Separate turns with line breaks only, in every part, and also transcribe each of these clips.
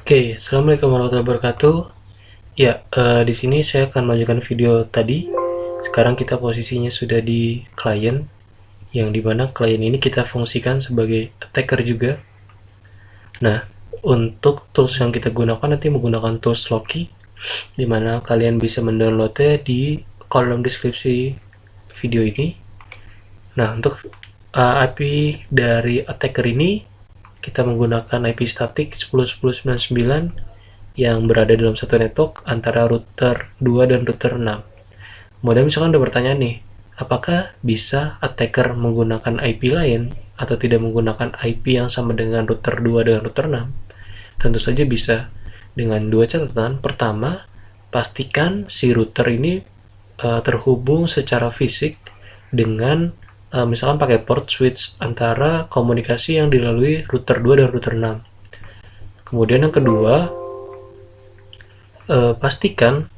Oke, assalamualaikum warahmatullahi wabarakatuh. Ya, di sini saya akan melanjutkan video tadi. Sekarang kita posisinya sudah di klien, yang dimana klien ini kita fungsikan sebagai attacker juga. Nah, untuk tools yang kita gunakan nanti menggunakan tools Loki, dimana kalian bisa mendownloadnya di kolom deskripsi video ini. Nah, untuk IP dari attacker ini kita menggunakan IP statik 10.10.99 yang berada dalam satu network antara router 2 dan router 6. Kemudian misalkan udah bertanya nih, apakah bisa attacker menggunakan IP lain atau tidak menggunakan IP yang sama dengan router 2 dengan router 6? Tentu saja bisa, dengan dua catatan. Pertama, pastikan si router ini terhubung secara fisik dengan misalkan pakai port switch antara komunikasi yang dilalui router 2 dan router 6. Kemudian yang kedua, pastikan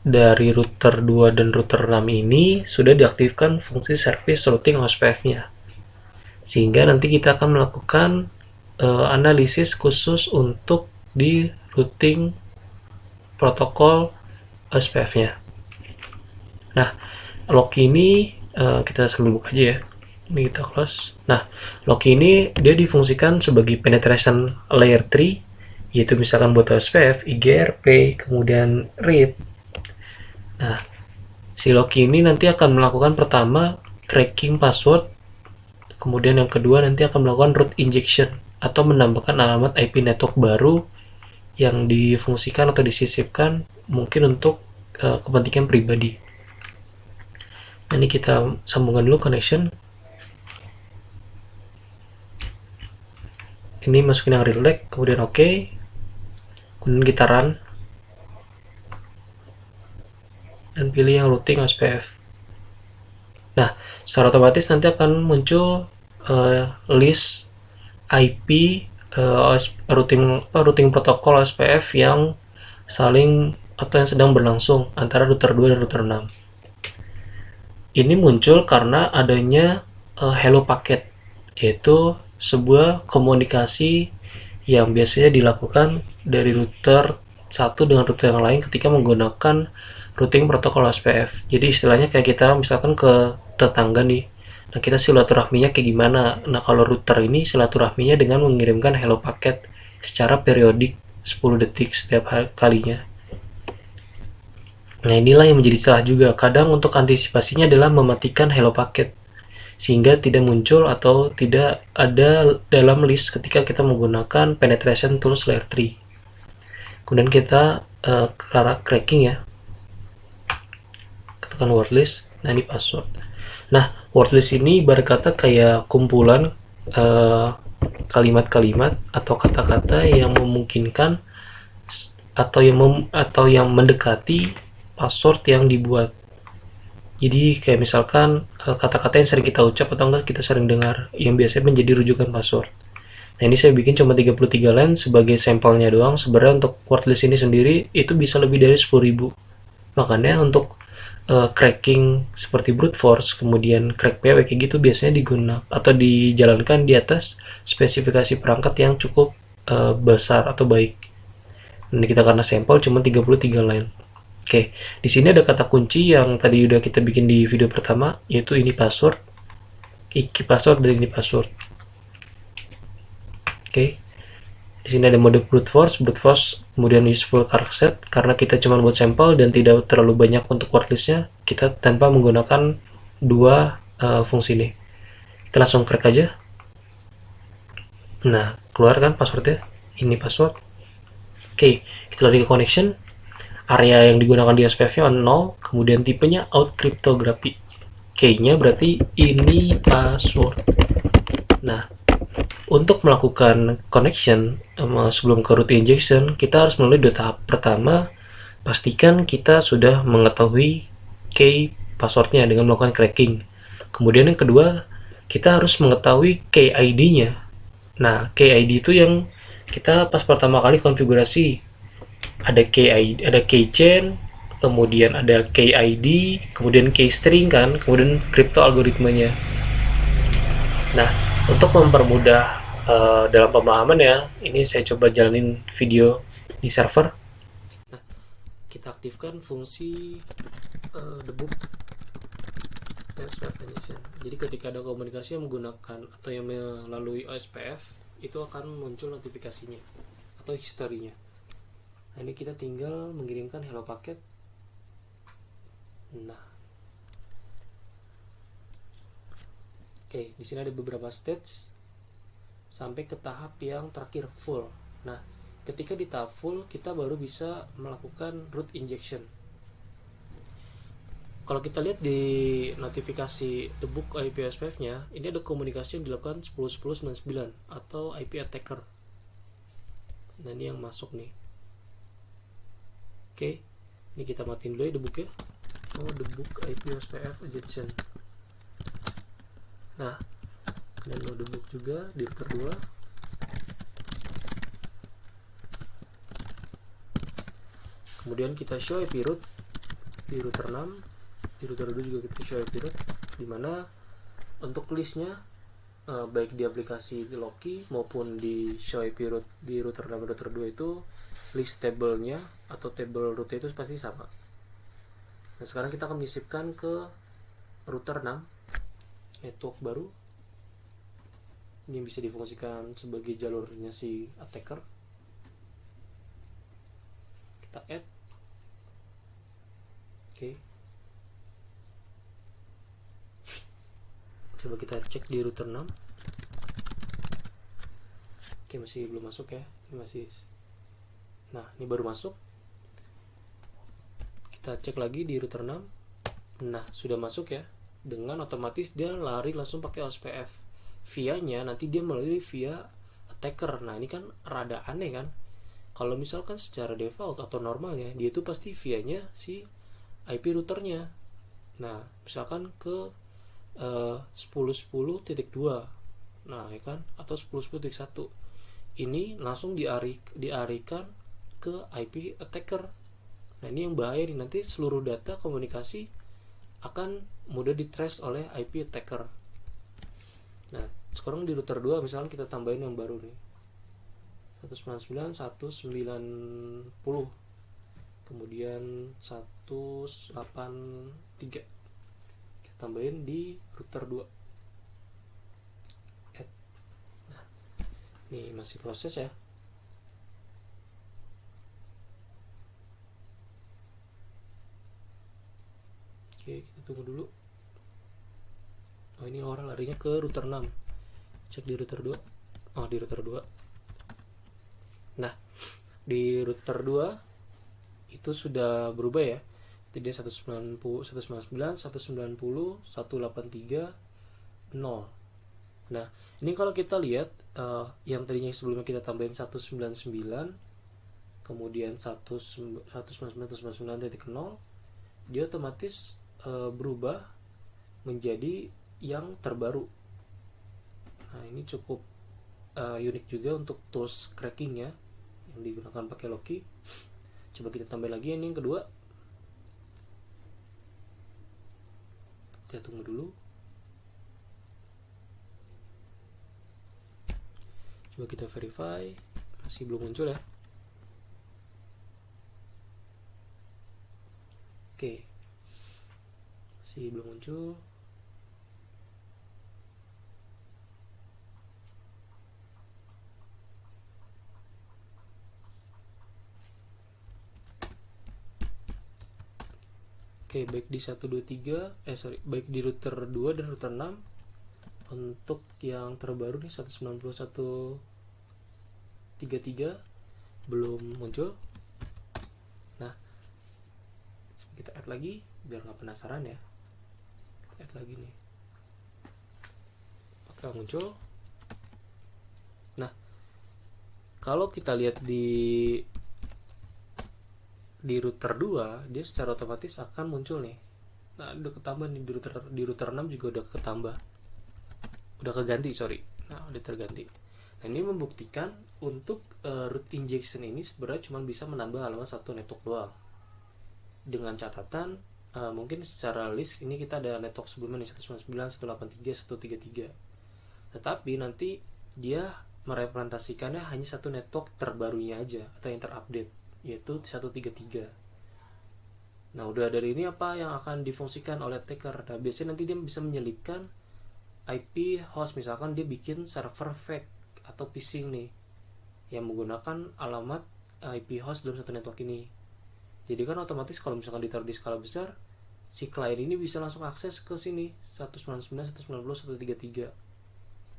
dari router 2 dan router 6 ini sudah diaktifkan fungsi service routing OSPF-nya. Sehingga nanti kita akan melakukan analisis khusus untuk di routing protokol OSPF-nya. Nah, Loki ini kita sambil buka aja ya. Ini kita close. Nah, Loki ini dia difungsikan sebagai penetration layer 3, yaitu misalkan buat OSPF, IGRP, kemudian RIP. Nah, si Loki ini nanti akan melakukan pertama cracking password, kemudian yang kedua nanti akan melakukan root injection atau menambahkan alamat IP network baru yang difungsikan atau disisipkan mungkin untuk kepentingan pribadi. Ini kita sambungkan dulu connection. Ini masukin yang relay, kemudian OK. Kemudian kita run. Dan pilih yang routing OSPF. Nah, secara otomatis nanti akan muncul list IP routing protokol OSPF yang saling atau yang sedang berlangsung antara router 2 dan router 6. Ini muncul karena adanya hello packet, yaitu sebuah komunikasi yang biasanya dilakukan dari router satu dengan router yang lain ketika menggunakan routing protokol OSPF. Jadi istilahnya kayak kita misalkan ke tetangga nih, nah kita silaturahminya kayak gimana? Nah kalau router ini silaturahminya dengan mengirimkan hello packet secara periodik 10 detik setiap kalinya. Nah inilah yang menjadi salah juga. Kadang untuk antisipasinya adalah mematikan hello packet sehingga tidak muncul atau tidak ada dalam list ketika kita menggunakan penetration tools layer 3. Kemudian kita cracking ya, ketekan word list. Nah ini password. Nah word list ini ibarat kata kayak kumpulan kalimat-kalimat atau kata-kata yang memungkinkan atau yang mendekati password yang dibuat. Jadi kayak misalkan kata-kata yang sering kita ucap atau enggak kita sering dengar yang biasanya menjadi rujukan password. Nah ini saya bikin cuma 33 line sebagai sampelnya doang. Sebenarnya untuk wordlist ini sendiri itu bisa lebih dari 10.000. Makanya untuk cracking seperti brute force, kemudian crack PW kayak gitu biasanya digunakan atau dijalankan di atas spesifikasi perangkat yang cukup besar atau baik. Ini kita karena sampel cuma 33 line. Oke, di sini ada kata kunci yang tadi udah kita bikin di video pertama, yaitu ini password, iki password, dan ini password. Oke, di sini ada mode brute force, kemudian useful character set, karena kita cuma buat sampel dan tidak terlalu banyak untuk wordlistnya, kita tanpa menggunakan dua fungsi ini. Kita langsung crack aja. Nah, keluar kan passwordnya, ini password. Oke, kita lari ke connection. Area yang digunakan di OSPF-nya 0, kemudian tipenya out cryptography. Key-nya berarti ini password. Nah, untuk melakukan connection sebelum ke root injection, kita harus melalui dua tahap. Pertama, pastikan kita sudah mengetahui key passwordnya dengan melakukan cracking. Kemudian yang kedua, kita harus mengetahui key ID-nya. Nah, key ID itu yang kita pas pertama kali konfigurasi. Ada key chain, kemudian ada key ID, kemudian key string kan, kemudian crypto algoritmenya. Nah, untuk mempermudah dalam pemahaman ya, ini saya coba jalanin video di server. Nah, kita aktifkan fungsi debug injection. Jadi ketika ada komunikasi yang menggunakan atau yang melalui OSPF, itu akan muncul notifikasinya atau historinya. Nah, ini kita tinggal mengirimkan hello paket. Nah, oke, di sini ada beberapa stage sampai ke tahap yang terakhir full. Nah, ketika di tahap full kita baru bisa melakukan root injection. Kalau kita lihat di notifikasi debug IP OSPF-nya, ini ada komunikasi yang dilakukan 10.10.99 atau IP attacker. Nah, ini yang masuk nih. Oke, ini kita matiin dulu ya debugnya. Debug IP OSPF injection. Nah, dan mau debug juga di router 2. Kemudian kita show IP root di router 6. Di router 2 juga kita show IP root, dimana untuk listnya baik di aplikasi di Loki maupun di show IP root di router 6 router 2 itu list table-nya atau table root itu pasti sama. Nah, sekarang kita akan menyisipkan ke router 6 network baru. Ini bisa difungsikan sebagai jalurnya si attacker. Kita add. Oke. Coba kita cek di router 6. Oke, masih belum masuk ya. Ini masih. Nah, ini baru masuk. Kita cek lagi di router 6. Nah, sudah masuk ya. Dengan otomatis dia lari langsung pakai OSPF. Via-nya nanti dia melalui via attacker. Nah, ini kan rada aneh kan. Kalau misalkan secara default atau normalnya, dia itu pasti via-nya si IP routernya. Nah, misalkan ke 10.10.2, nah ya kan, atau 10.10.1, ini langsung diarikan ke IP attacker. Nah, ini yang bahaya nih, nanti seluruh data komunikasi akan mudah ditrace oleh IP attacker. Nah, sekarang di router 2 misalnya kita tambahin yang baru nih 199.190, kemudian 183, tambahin di router 2. Nah, ini masih proses ya. Oke, kita tunggu dulu. Oh, ini orang larinya ke router 6. Cek di router 2. Oh, di router 2. Nah, di router 2 itu sudah berubah ya. Jadi 199, 190, 183, 0. Nah, ini kalau kita lihat yang tadinya sebelumnya kita tambahin 199, kemudian 199.0, dia otomatis berubah menjadi yang terbaru. Nah, ini cukup unik juga untuk tools cracking ya, yang digunakan pakai Loki. Coba kita tambah lagi ini yang kedua. Kita tunggu dulu. Coba kita verify. Masih belum muncul ya. Oke. Masih belum muncul. Oke, baik di 123, baik di router 2 dan router 6. Untuk yang terbaru nih 191.33 belum muncul. Nah, kita add lagi biar nggak penasaran ya. Kita add lagi nih. Apakah muncul? Nah, kalau kita lihat di router 2, dia secara otomatis akan muncul nih. Nah, udah ketambah nih di router 6 juga udah ketambah. Udah keganti, sorry. Nah, udah terganti. Nah, ini membuktikan untuk root injection ini sebenarnya cuma bisa menambah halaman satu network doang. Dengan catatan mungkin secara list ini kita ada network sebelumnya nih 199, 183, 133. Tetapi nanti dia merepresentasikannya hanya satu network terbarunya aja atau yang terupdate, yaitu 133. Nah, udah dari ini apa yang akan difungsikan oleh attacker? Nah, biasanya nanti dia bisa menyelipkan IP host, misalkan dia bikin server fake atau phishing nih yang menggunakan alamat IP host dalam satu network ini. Jadi kan otomatis kalau misalkan ditaruh di skala besar, si klien ini bisa langsung akses ke sini 199, 190, 133.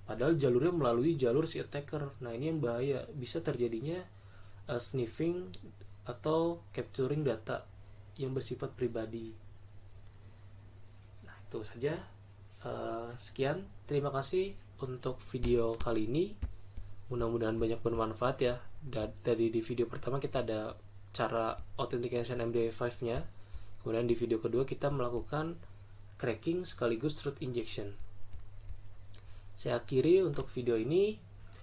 Padahal jalurnya melalui jalur si attacker. Nah, ini yang bahaya, bisa terjadinya sniffing atau capturing data yang bersifat pribadi. Nah, itu saja. Sekian, terima kasih untuk video kali ini. Mudah-mudahan banyak bermanfaat ya. Dan tadi di video pertama kita ada cara authentication MD5 nya. Kemudian di video kedua kita melakukan cracking sekaligus truth injection. Saya akhiri untuk video ini.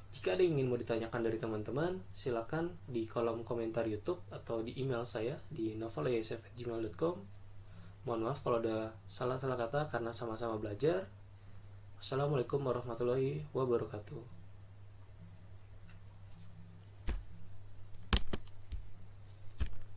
Jika ada yang ingin mau ditanyakan dari teman-teman, silakan di kolom komentar YouTube atau di email saya di novelisf@gmail.com. Mohon maaf kalau ada salah-salah kata karena sama-sama belajar. Wassalamualaikum warahmatullahi wabarakatuh.